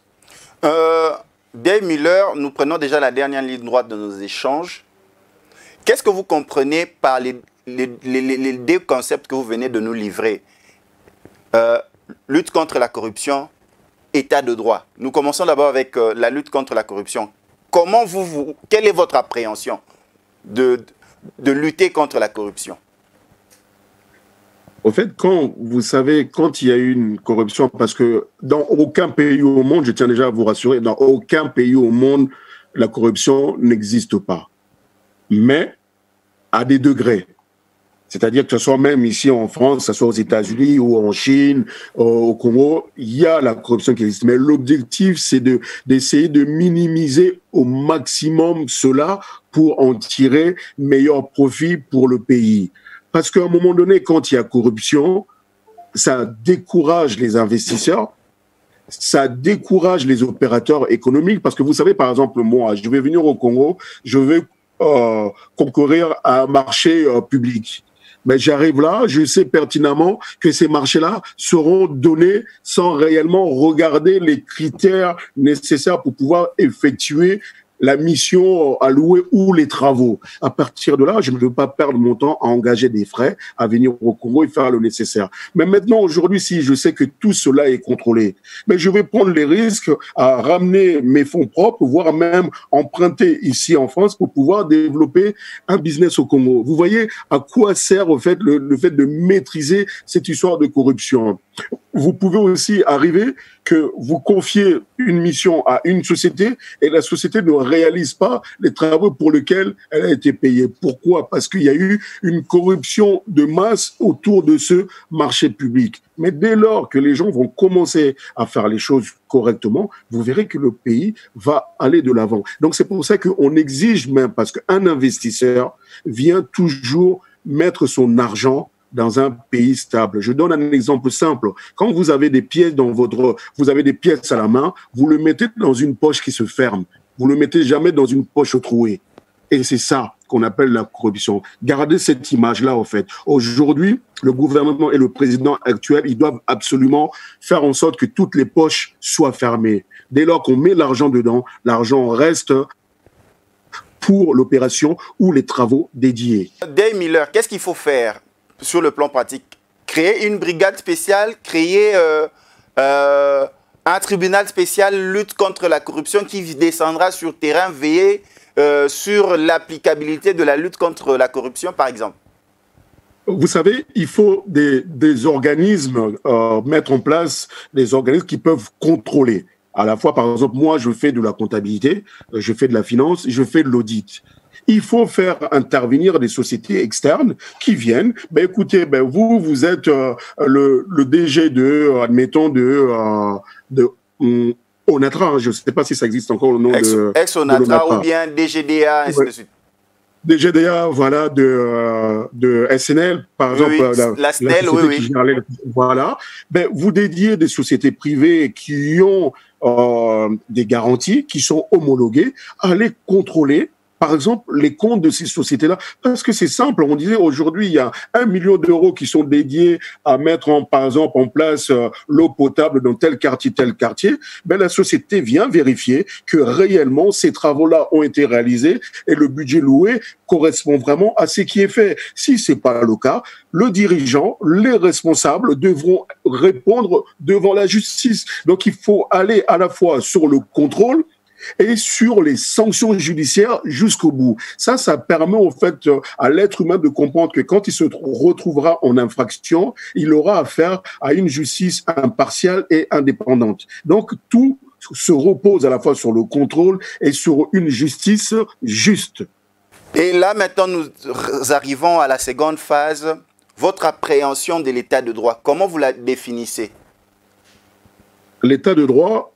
Dave Müller, nous prenons déjà la dernière ligne droite de nos échanges. Qu'est-ce que vous comprenez par les 2 concepts que vous venez de nous livrer? Lutte contre la corruption, état de droit. Nous commençons d'abord avec la lutte contre la corruption. Quelle est votre appréhension de lutter contre la corruption? Au fait, quand il y a eu une corruption, parce que dans aucun pays au monde, je tiens déjà à vous rassurer, dans aucun pays au monde, la corruption n'existe pas. Mais à des degrés. C'est-à-dire que ce soit même ici en France, que ce soit aux États-Unis ou en Chine, au Congo, il y a la corruption qui existe. Mais l'objectif, c'est d'essayer de minimiser au maximum cela pour en tirer meilleur profit pour le pays. Parce qu'à un moment donné, quand il y a corruption, ça décourage les investisseurs, ça décourage les opérateurs économiques. Parce que vous savez, par exemple, moi, je vais venir au Congo, je vais concourir à un marché public. Mais j'arrive là, je sais pertinemment que ces marchés-là seront donnés sans réellement regarder les critères nécessaires pour pouvoir effectuer la mission allouée ou les travaux. À partir de là, je ne veux pas perdre mon temps à engager des frais, à venir au Congo et faire le nécessaire. Mais maintenant, aujourd'hui, si je sais que tout cela est contrôlé, mais je vais prendre les risques à ramener mes fonds propres, voire même emprunter ici en France pour pouvoir développer un business au Congo. Vous voyez à quoi sert au fait le fait de maîtriser cette histoire de corruption. Vous pouvez aussi arriver que vous confiez une mission à une société et la société ne réalise pas les travaux pour lesquels elle a été payée. Pourquoi? Parce qu'il y a eu une corruption de masse autour de ce marché public. Mais dès lors que les gens vont commencer à faire les choses correctement, vous verrez que le pays va aller de l'avant. Donc c'est pour ça qu'on exige même, parce qu'un investisseur vient toujours mettre son argent dans un pays stable. Je donne un exemple simple. Quand vous avez des pièces vous avez des pièces à la main, vous le mettez dans une poche qui se ferme. Vous le mettez jamais dans une poche trouée. Et c'est ça qu'on appelle la corruption. Gardez cette image-là, en fait. Aujourd'hui, le gouvernement et le président actuel, ils doivent absolument faire en sorte que toutes les poches soient fermées. Dès lors qu'on met l'argent dedans, l'argent reste pour l'opération ou les travaux dédiés. Dave Miller, qu'est-ce qu'il faut faire sur le plan pratique? Créer une brigade spéciale, créer un tribunal spécial lutte contre la corruption qui descendra sur terrain, veiller sur l'applicabilité de la lutte contre la corruption, par exemple? Vous savez, il faut des organismes, mettre en place des organismes qui peuvent contrôler. À la fois, par exemple, moi, je fais de la comptabilité, je fais de la finance, je fais de l'audit. Il faut faire intervenir des sociétés externes qui viennent. Ben écoutez, ben vous êtes le DG admettons Onatra. Hein, je ne sais pas si ça existe encore le nom Ex-Onatra ou bien DGDA, ainsi de suite. DGDA, voilà, de SNL, par exemple, la SNEL, oui. Voilà. Ben, vous dédiez des sociétés privées qui ont des garanties, qui sont homologuées, à les contrôler. Par exemple, les comptes de ces sociétés-là, parce que c'est simple, on disait aujourd'hui, il y a 1 million d'euros qui sont dédiés à mettre par exemple en place l'eau potable dans tel quartier, ben la société vient vérifier que réellement ces travaux-là ont été réalisés et le budget loué correspond vraiment à ce qui est fait. Si c'est pas le cas, le dirigeant, les responsables devront répondre devant la justice. Donc il faut aller à la fois sur le contrôle et sur les sanctions judiciaires jusqu'au bout. Ça permet en fait à l'être humain de comprendre que quand il se retrouvera en infraction, il aura affaire à une justice impartiale et indépendante. Donc tout se repose à la fois sur le contrôle et sur une justice juste. Et là maintenant nous arrivons à la seconde phase, votre appréhension de l'état de droit. Comment vous la définissez? L'état de droit,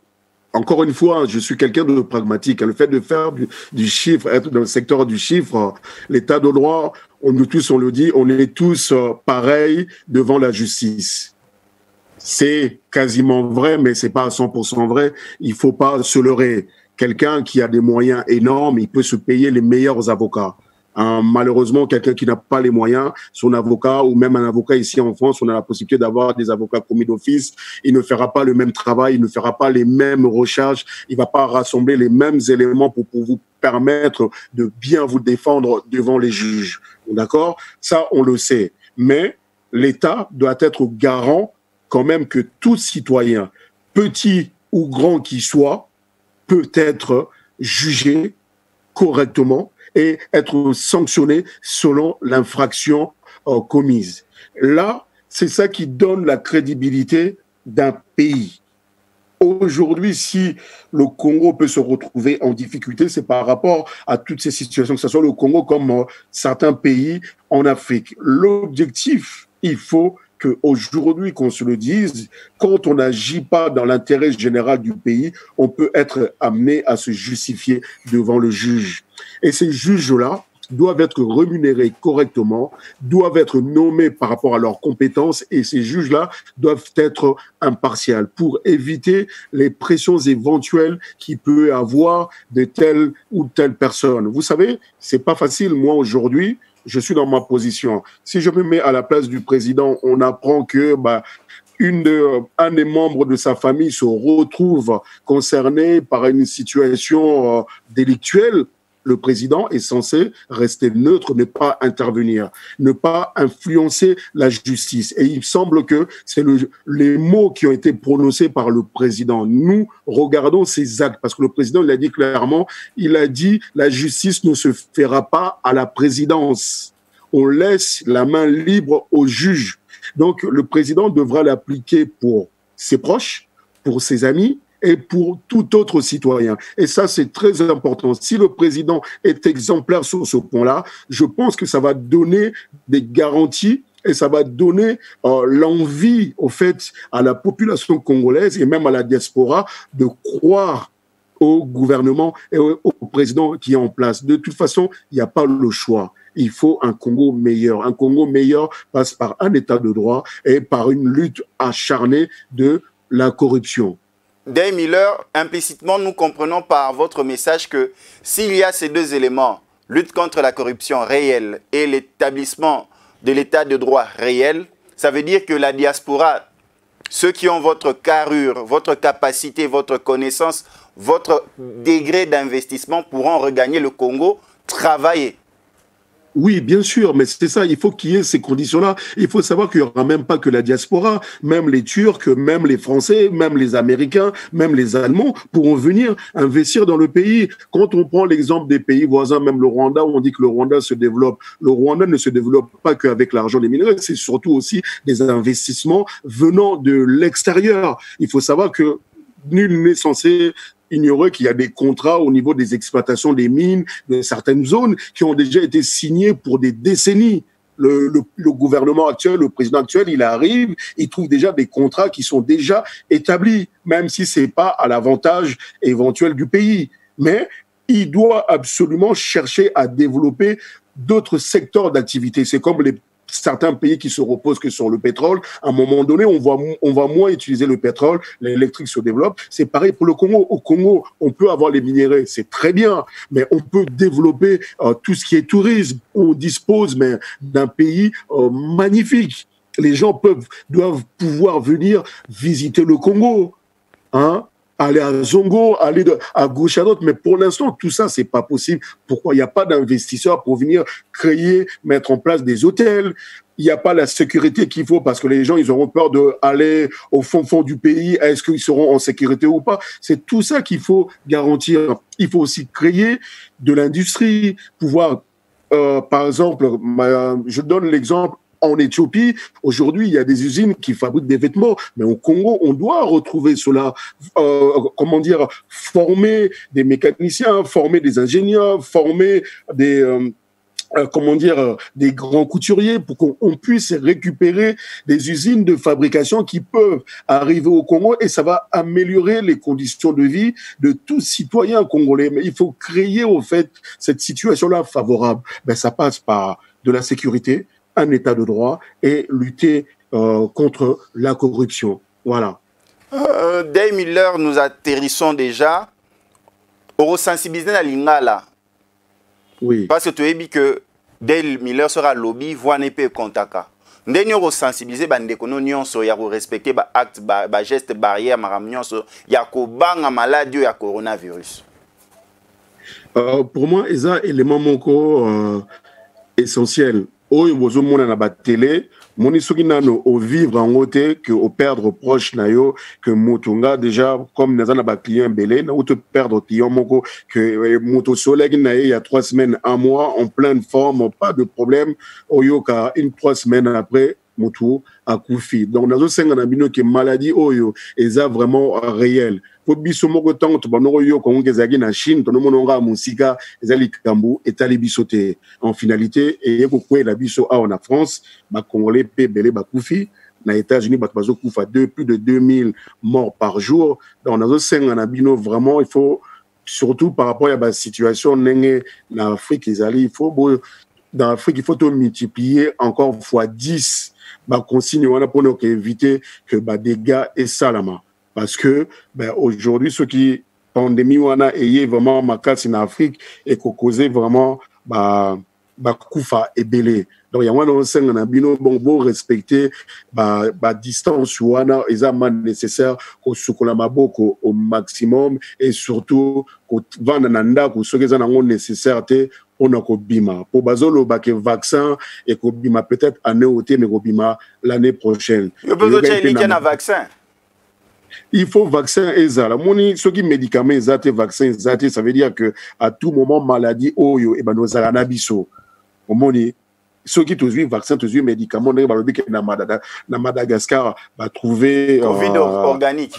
encore une fois, je suis quelqu'un de pragmatique. Le fait de faire du chiffre, être dans le secteur du chiffre, l'état de droit, on le dit, on est tous pareils devant la justice. C'est quasiment vrai, mais c'est pas à 100% vrai. Il faut pas se leurrer. Quelqu'un qui a des moyens énormes, il peut se payer les meilleurs avocats. Malheureusement, quelqu'un qui n'a pas les moyens, son avocat ou même un avocat ici en France, on a la possibilité d'avoir des avocats commis d'office. Il ne fera pas le même travail, il ne fera pas les mêmes recherches, il va pas rassembler les mêmes éléments pour vous permettre de bien vous défendre devant les juges. D'accord? Ça, on le sait. Mais l'État doit être garant quand même que tout citoyen, petit ou grand qu'il soit, peut être jugé correctement et être sanctionné selon l'infraction commise. Là, c'est ça qui donne la crédibilité d'un pays. Aujourd'hui, si le Congo peut se retrouver en difficulté, c'est par rapport à toutes ces situations, que ce soit le Congo comme certains pays en Afrique. L'objectif, il faut qu'aujourd'hui, qu'on se le dise, quand on n'agit pas dans l'intérêt général du pays, on peut être amené à se justifier devant le juge. Et ces juges-là doivent être rémunérés correctement, doivent être nommés par rapport à leurs compétences, et ces juges-là doivent être impartials pour éviter les pressions éventuelles qu'il peut y avoir de telle ou telle personne. Vous savez, c'est pas facile. Moi, aujourd'hui, je suis dans ma position. Si je me mets à la place du président, on apprend que un des membres de sa famille se retrouve concerné par une situation délictuelle. Le président est censé rester neutre, ne pas intervenir, ne pas influencer la justice. Et il semble que c'est les mots qui ont été prononcés par le président. Nous regardons ces actes, parce que le président l'a dit clairement, il a dit la justice ne se fera pas à la présidence. On laisse la main libre au juge. Donc le président devra l'appliquer pour ses proches, pour ses amis, et pour tout autre citoyen. Et ça, c'est très important. Si le président est exemplaire sur ce point-là, je pense que ça va donner des garanties et ça va donner l'envie, au fait, à la population congolaise et même à la diaspora de croire au gouvernement et au président qui est en place. De toute façon, il n'y a pas le choix. Il faut un Congo meilleur. Un Congo meilleur passe par un état de droit et par une lutte acharnée de la corruption. Dave Miller, implicitement, nous comprenons par votre message que s'il y a ces deux éléments, lutte contre la corruption réelle et l'établissement de l'état de droit réel, ça veut dire que la diaspora, ceux qui ont votre carrure, votre capacité, votre connaissance, votre degré d'investissement pourront regagner le Congo, travailler. Oui, bien sûr, mais c'est ça, il faut qu'il y ait ces conditions-là. Il faut savoir qu'il n'y aura même pas que la diaspora, même les Turcs, même les Français, même les Américains, même les Allemands pourront venir investir dans le pays. Quand on prend l'exemple des pays voisins, même le Rwanda, où on dit que le Rwanda se développe, le Rwanda ne se développe pas qu'avec l'argent des minerais, c'est surtout aussi des investissements venant de l'extérieur. Il faut savoir que nul n'est censé ignorer qu'il y a des contrats au niveau des exploitations des mines, de certaines zones qui ont déjà été signés pour des décennies. Le gouvernement actuel, le président actuel, il arrive, il trouve déjà des contrats qui sont déjà établis, même si c'est pas à l'avantage éventuel du pays. Mais il doit absolument chercher à développer d'autres secteurs d'activité. C'est comme certains pays qui se reposent que sur le pétrole. À un moment donné, on va moins utiliser le pétrole, l'électrique se développe. C'est pareil pour le Congo. Au Congo, on peut avoir les minéraux, c'est très bien, mais on peut développer tout ce qui est tourisme. On dispose d'un pays magnifique. Les gens doivent pouvoir venir visiter le Congo, hein? Aller à Zongo, aller à gauche à droite, mais pour l'instant, tout ça, c'est pas possible. Pourquoi? Il n'y a pas d'investisseurs pour venir créer, mettre en place des hôtels. Il n'y a pas la sécurité qu'il faut parce que les gens, ils auront peur d'aller au fond du pays. Est-ce qu'ils seront en sécurité ou pas? C'est tout ça qu'il faut garantir. Il faut aussi créer de l'industrie, pouvoir, par exemple, je donne l'exemple. En Éthiopie, aujourd'hui, il y a des usines qui fabriquent des vêtements, mais au Congo, on doit retrouver cela, former des mécaniciens, former des ingénieurs, former des grands couturiers pour qu'on puisse récupérer des usines de fabrication qui peuvent arriver au Congo et ça va améliorer les conditions de vie de tous citoyens congolais. Mais il faut créer, au fait, cette situation-là favorable. Ça passe par de la sécurité, un état de droit et lutter contre la corruption. Voilà. Dave Miller, nous atterrissons déjà au sensibiliser à l'ingala. Oui. Parce que tu as dit que Dave Miller sera lobby, voire n'est pas contaka. Nous avons sensibilisé bandeko nyonso ya respecter ba acte ba geste barrière maram nyonso ya ko banga maladie ya coronavirus. Pour moi, eza élément moko essentiel. Oyo bozomona na ba télé moni soki nano au vivre en côté que au perdre proche na yo que motunga déjà comme naza na ba client belé na auto perdre client moko que moto soleil na il y a 3 semaines, un mois en pleine forme, pas de problème. Oyo ka 3 semaines après motu akufi. Donc nazo senga na bino que maladie oyo eza vraiment réel. Po biso moko tango to banoko yo ko ngezaki na Chine to mononga musika ezali kambu etali biso te. En finalité et ko kwela biso a en France ba congolais pe belé ba kufi. Na États-Unis bato bazo kufa plus de 2000 morts par jour. Donc nazo senga na bino vraiment il faut surtout par rapport à la situation en Afrique, dans l'Afrique, il faut multiplier encore fois 10 consignes pour éviter que des dégâts et salama. Parce que aujourd'hui, ceux qui pandémie est vraiment ma casse en Afrique et qui causé vraiment Koufa et Belé. Donc, il y a un ensemble de bino bon respecter distance ou est nécessaire qu'au soukolamaboko au maximum et surtout qu'au vandananda qu'au sokezanango nécessaire on a qu'au bima pour bazolo que vaccin et qu'au bima peut-être année au mais qu'au bima l'année prochaine. Vaccin. Il faut vaccin et ça. Ceux qui médicaments et vaccin ça veut dire que à tout moment maladie oyo et nos alanabiso. Ceux qui ont eu vaccin, tous eu médicaments, na Madagascar va trouver Covid organique.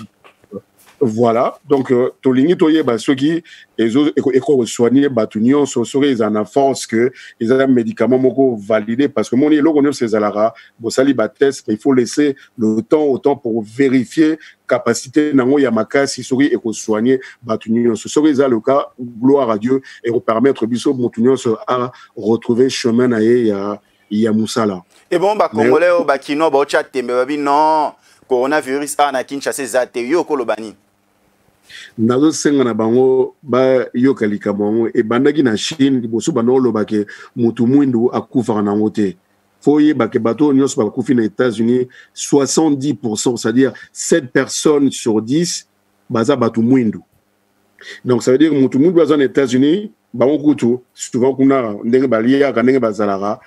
Voilà, donc tolingi toye ceux qui éco soigner batunion ils en a force que ils ont un médicament moko validé parce que mon est là ces alara bon sali test il faut laisser le temps autant pour vérifier capacité nango ya makasi sori éco soigner batunion ce le cas gloire à Dieu et pour permettre biso batunion à retrouver chemin na ya musala. Et bon congolais au bakino ba chat tembe babi non coronavirus na Kinshasa zate yo kolobani. Nazo senga na bango ba yokalika bango e bandaki na Chine liboso banolo bake mutu mwindu akufa na ngote foye bake bato nyos ba kufi na États-Unis 70%, c'est-à-dire 7 personnes sur 10 baza batu mwindu. Donc ça veut dire mutu mwindu baza na États-Unis bango kutu souvent kuna ndenge balia ka ndenge bazalara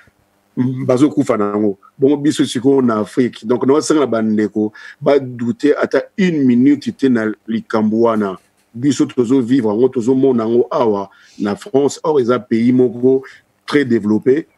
bazo kufa nango bon biso siko na Afrique. Donc no sanga bandeko ba douter ata 1 minute te na likambuana biso tozo vivre ngo tozo mona ngo awa na France or les pays moko très développés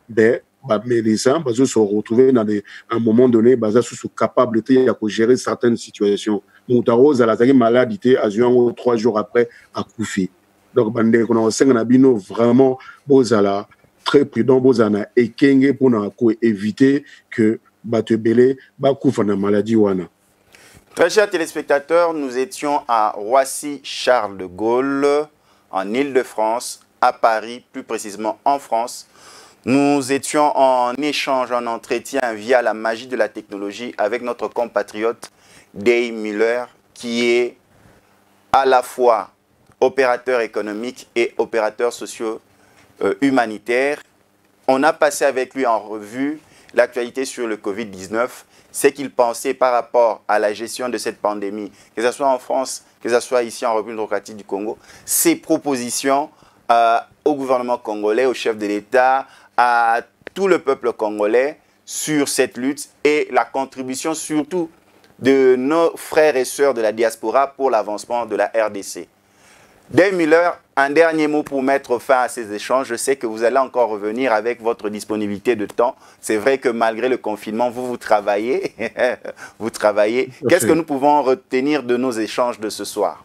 médecins bazo se retrouver dans un moment donné baza sous capable de gérer certaines situations. Moutaroz à la maladie a 3 jours après à Koufi. Donc bandeko no sanga na bino vraiment bozala très prudent bozana et kenge pour éviter que batebele bakufa na maladie wana. Très chers téléspectateurs, nous étions à Roissy Charles de Gaulle en Île-de-France, à Paris, plus précisément en France. Nous étions en échange, en entretien via la magie de la technologie avec notre compatriote Dave Müller, qui est à la fois opérateur économique et opérateur socio-humanitaire. On a passé avec lui en revue l'actualité sur le Covid-19, ce qu'il pensait par rapport à la gestion de cette pandémie, que ce soit en France, que ce soit ici en République démocratique du Congo, ses propositions au gouvernement congolais, au chef de l'État, à tout le peuple congolais sur cette lutte et la contribution surtout de nos frères et sœurs de la diaspora pour l'avancement de la RDC. Dave Müller, un dernier mot pour mettre fin à ces échanges. Je sais que vous allez encore revenir avec votre disponibilité de temps. C'est vrai que malgré le confinement, vous travaillez. Vous travaillez. Qu'est-ce que nous pouvons retenir de nos échanges de ce soir?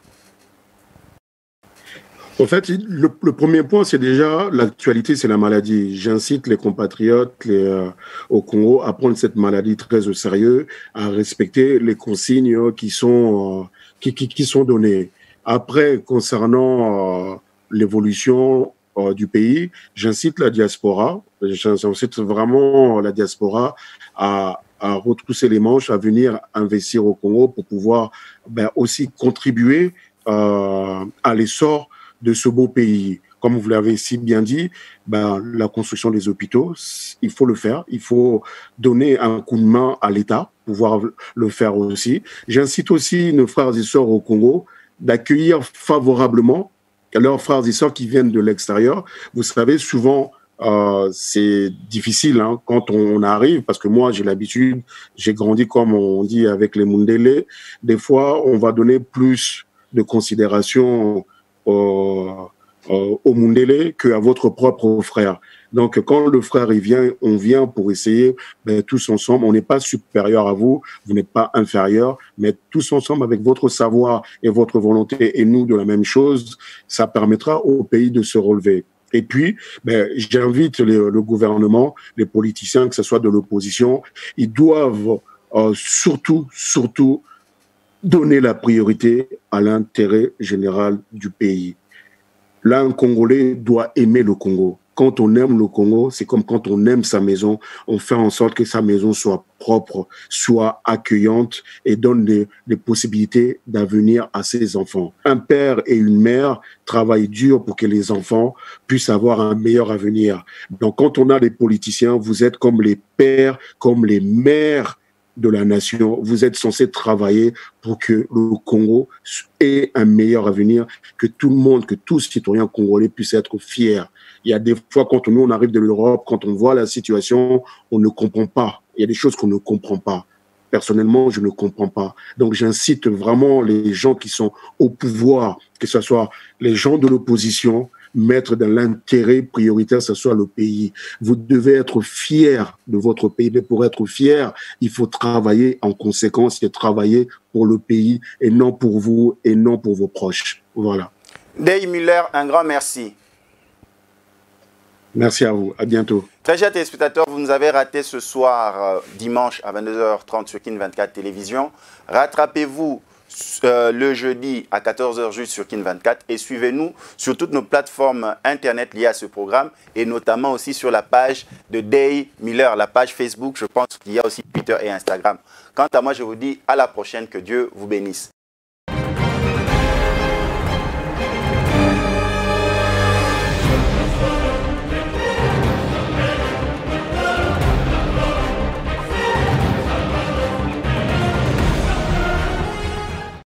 En fait, le premier point, c'est déjà l'actualité, c'est la maladie. J'incite les compatriotes au Congo à prendre cette maladie très au sérieux, à respecter les consignes qui sont données. Après, concernant l'évolution du pays, j'incite la diaspora, j'incite vraiment la diaspora à retrousser les manches, à venir investir au Congo pour pouvoir aussi contribuer à l'essor de ce beau pays. Comme vous l'avez si bien dit, la construction des hôpitaux, il faut le faire. Il faut donner un coup de main à l'État, pouvoir le faire aussi. J'incite aussi nos frères et sœurs au Congo d'accueillir favorablement leurs frères et sœurs qui viennent de l'extérieur. Vous savez, souvent, c'est difficile quand on arrive, parce que moi, j'ai l'habitude, j'ai grandi, comme on dit, avec les Mundele. Des fois, on va donner plus de considération au Mundele qu'à votre propre frère. Donc, quand le frère il vient, on vient pour essayer, ben, tous ensemble, on n'est pas supérieur à vous, vous n'êtes pas inférieur, mais tous ensemble avec votre savoir et votre volonté et nous de la même chose, ça permettra au pays de se relever. Et puis, ben, j'invite le gouvernement, les politiciens, que ce soit de l'opposition, ils doivent surtout donner la priorité à l'intérêt général du pays. Là, un Congolais doit aimer le Congo. Quand on aime le Congo, c'est comme quand on aime sa maison, on fait en sorte que sa maison soit propre, soit accueillante et donne des possibilités d'avenir à ses enfants. Un père et une mère travaillent dur pour que les enfants puissent avoir un meilleur avenir. Donc, quand on a des politiciens, vous êtes comme les pères, comme les mères de la nation. Vous êtes censé travailler pour que le Congo ait un meilleur avenir, que tout le monde, que tous les citoyens congolais puissent être fiers. Il y a des fois, quand nous, on arrive de l'Europe, quand on voit la situation, on ne comprend pas. Il y a des choses qu'on ne comprend pas. Personnellement, je ne comprends pas. Donc, j'incite vraiment les gens qui sont au pouvoir, que ce soit les gens de l'opposition, mettre dans l'intérêt prioritaire, ce soit le pays. Vous devez être fier de votre pays, mais pour être fier, il faut travailler en conséquence et travailler pour le pays et non pour vous et non pour vos proches. Voilà. Dey Muller, un grand merci. Merci à vous. À bientôt. Très chers téléspectateurs, vous nous avez raté ce soir, dimanche à 22h30 sur Kin 24 Télévision. Rattrapez-vous le jeudi à 14h juste sur Kin 24 et suivez-nous sur toutes nos plateformes internet liées à ce programme et notamment aussi sur la page de Dey Muller, la page Facebook. Je pense qu'il y a aussi Twitter et Instagram. Quant à moi, je vous dis à la prochaine, que Dieu vous bénisse.